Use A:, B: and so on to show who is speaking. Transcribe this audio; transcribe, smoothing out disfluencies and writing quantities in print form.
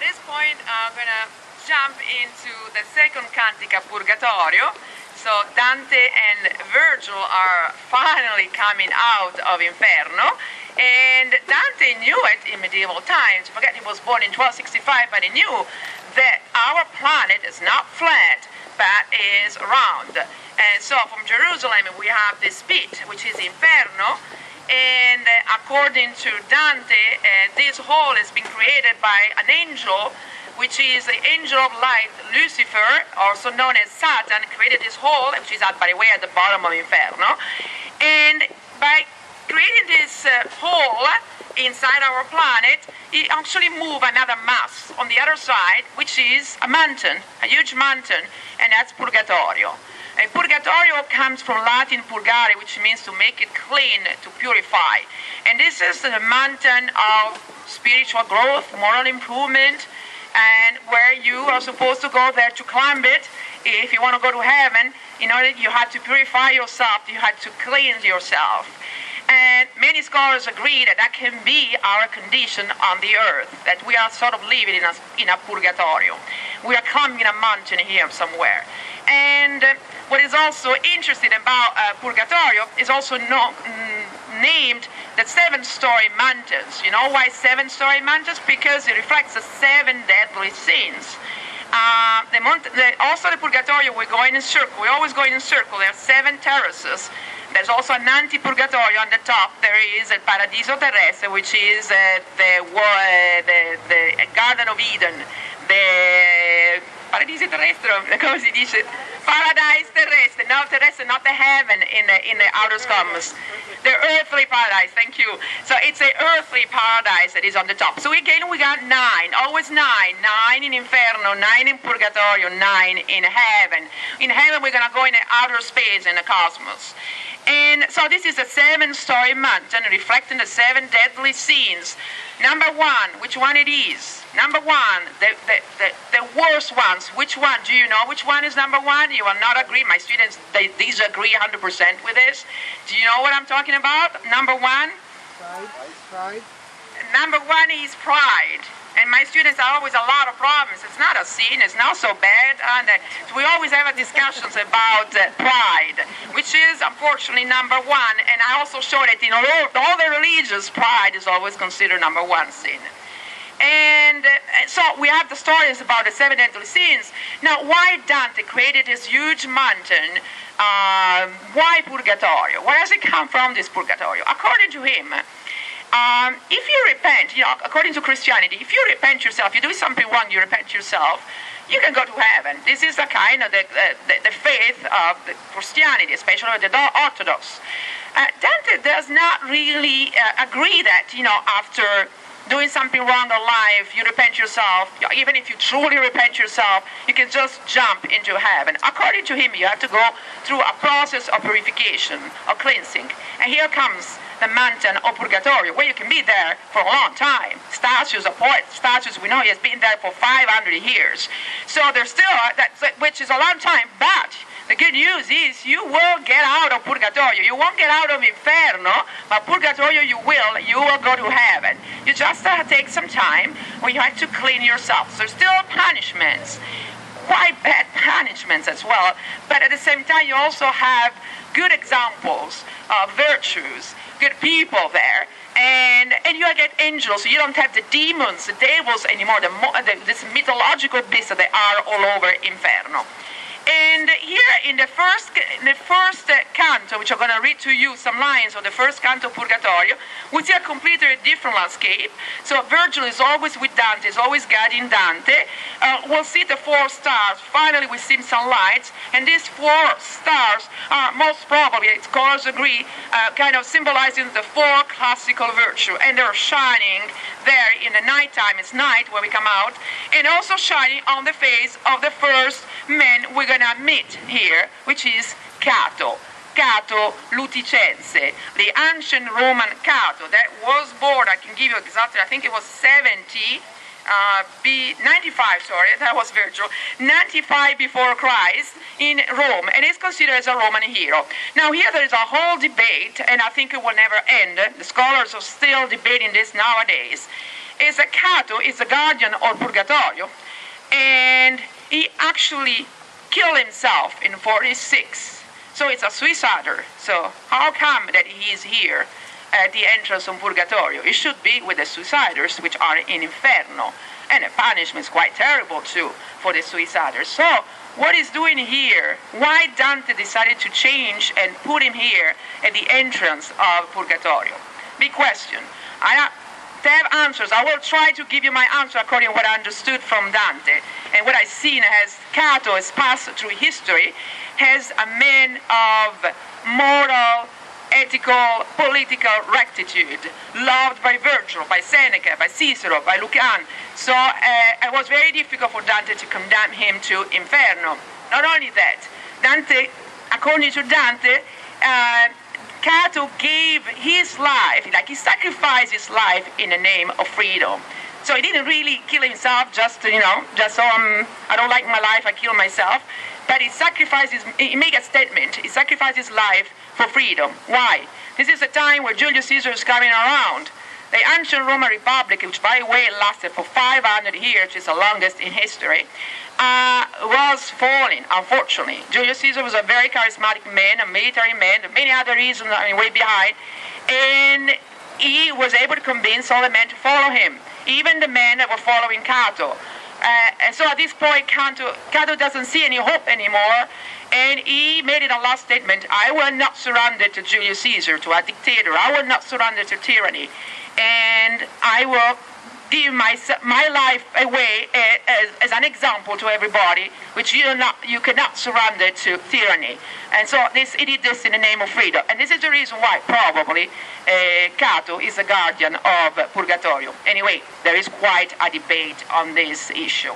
A: this point, I'm going to jump into the second cantica, Purgatorio. So Dante and Virgil are finally coming out of Inferno, and Dante knew it in medieval times. Forget he was born in 1265, but he knew that our planet is not flat, but is round. And so from Jerusalem we have this pit, which is Inferno, and according to Dante, this hole has been created by an angel, which is the angel of light, Lucifer, also known as Satan, created this hole, which is, by the way, at the bottom of Inferno. And by creating this hole inside our planet, he actually moved another mass on the other side, which is a mountain, a huge mountain, and that's Purgatorio. And Purgatorio comes from Latin purgare, which means to make it clean, to purify. And this is the mountain of spiritual growth, moral improvement, and where you are supposed to go there to climb it. If you want to go to heaven, in order you have to purify yourself, you have to cleanse yourself. And many scholars agree that that can be our condition on the earth, that we are sort of living in a purgatorio. We are climbing a mountain here somewhere. And what is also interesting about Purgatorio is also named the seven-story mountains. You know why seven-story mountains? Because it reflects the seven deadly sins. Also the Purgatorio, we're going in circle. We're always going in circle. There are seven terraces. There's also an anti-Purgatorio on the top. There is a Paradiso Terrestre, which is the Garden of Eden. The Paradiso Terrestre, come si dice? Paradise Terrestre, no terrestre, not the heaven in the outer commons. The earthly paradise, thank you. So it's the earthly paradise that is on the top. So again, we got nine, always nine. Nine in Inferno, nine in Purgatorio, nine in heaven. In heaven, we're going to go in the outer space, in the cosmos. And so this is a seven-story mountain reflecting the seven deadly sins. Number one, which one it is? Number one, the worst ones. Which one? Do you know which one is number one? You will not agree. My students, they disagree 100% with this. Do you know what I'm talking about? Number one?
B: Pride.
A: Number one is pride. And my students have always a lot of problems. It's not a sin, it's not so bad. And we always have discussions about pride, which is unfortunately number one. And I also show that in all the religions, pride is always considered number one sin. And so we have the stories about the seven deadly sins. Now, why Dante created this huge mountain? Why Purgatorio? Where does it come from, this Purgatorio? According to him, if you repent, according to Christianity, if you repent yourself, you do something wrong, you repent yourself, you can go to heaven. This is the kind of the faith of the Christianity, especially the Orthodox. Dante does not really agree that, after doing something wrong in life, you repent yourself. Even if you truly repent yourself, you can just jump into heaven. According to him, you have to go through a process of purification, of cleansing. And here comes the mountain of Purgatorio, where you can be there for a long time. Statues of poets, statues, we know he has been there for 500 years. So there's still, which is a long time, but the good news is you will get out of Purgatorio. You won't get out of Inferno, but Purgatorio you will go to heaven. You just take some time where you have to clean yourself. So there's still punishments, quite bad punishments as well, but at the same time you also have good examples of virtues, good people there, and you get angels, so you don't have the demons, the devils anymore, this mythological beasts that are all over Inferno. And here in the first canto, which I'm going to read to you some lines of the first canto of Purgatorio, we see a completely different landscape. So Virgil is always with Dante, is always guiding Dante. We'll see the four stars. Finally, we see some lights. And these four stars are most probably, scholars agree, kind of symbolizing the four classical virtues. And they're shining there in the nighttime. It's night when we come out. And also shining on the face of the first man we're going to meet here, which is Cato Luticense, the ancient Roman Cato that was born, I can give you exactly, I think it was 95, sorry, that was Virgil, 95 before Christ in Rome, and is considered as a Roman hero. Now here there is a whole debate, and I think it will never end. The scholars are still debating this nowadays. is that Cato is the guardian of Purgatorio, and he actually killed himself in 46. So it's a suicider. So how come that he is here at the entrance of Purgatorio? He should be with the suiciders, which are in Inferno. And the punishment is quite terrible, too, for the suiciders. So what he's doing here, why Dante decided to change and put him here at the entrance of Purgatorio? Big question. To have answers, I will try to give you my answer according to what I understood from Dante and what I've seen as Cato has passed through history as a man of moral, ethical, political rectitude, loved by Virgil, by Seneca, by Cicero, by Lucan. So it was very difficult for Dante to condemn him to Inferno. Not only that, Dante, according to Dante, Cato gave his life, like he sacrificed his life in the name of freedom. So he didn't really kill himself just so I don't like my life, I kill myself. But he made a statement, he sacrificed his life for freedom. Why? This is a time where Julius Caesar is coming around. The ancient Roman Republic, which by the way lasted for 500 years, which is the longest in history, was falling, unfortunately. Julius Caesar was a very charismatic man, a military man, many other reasons, way behind, and he was able to convince all the men to follow him, even the men that were following Cato. And so at this point, Cato doesn't see any hope anymore, and he made it a last statement: I will not surrender to Julius Caesar, to a dictator. I will not surrender to tyranny, and I will give my life away as an example to everybody, which you cannot surrender to tyranny. And so he did this in the name of freedom. And this is the reason why probably Cato is the guardian of Purgatorio. Anyway, there is quite a debate on this issue.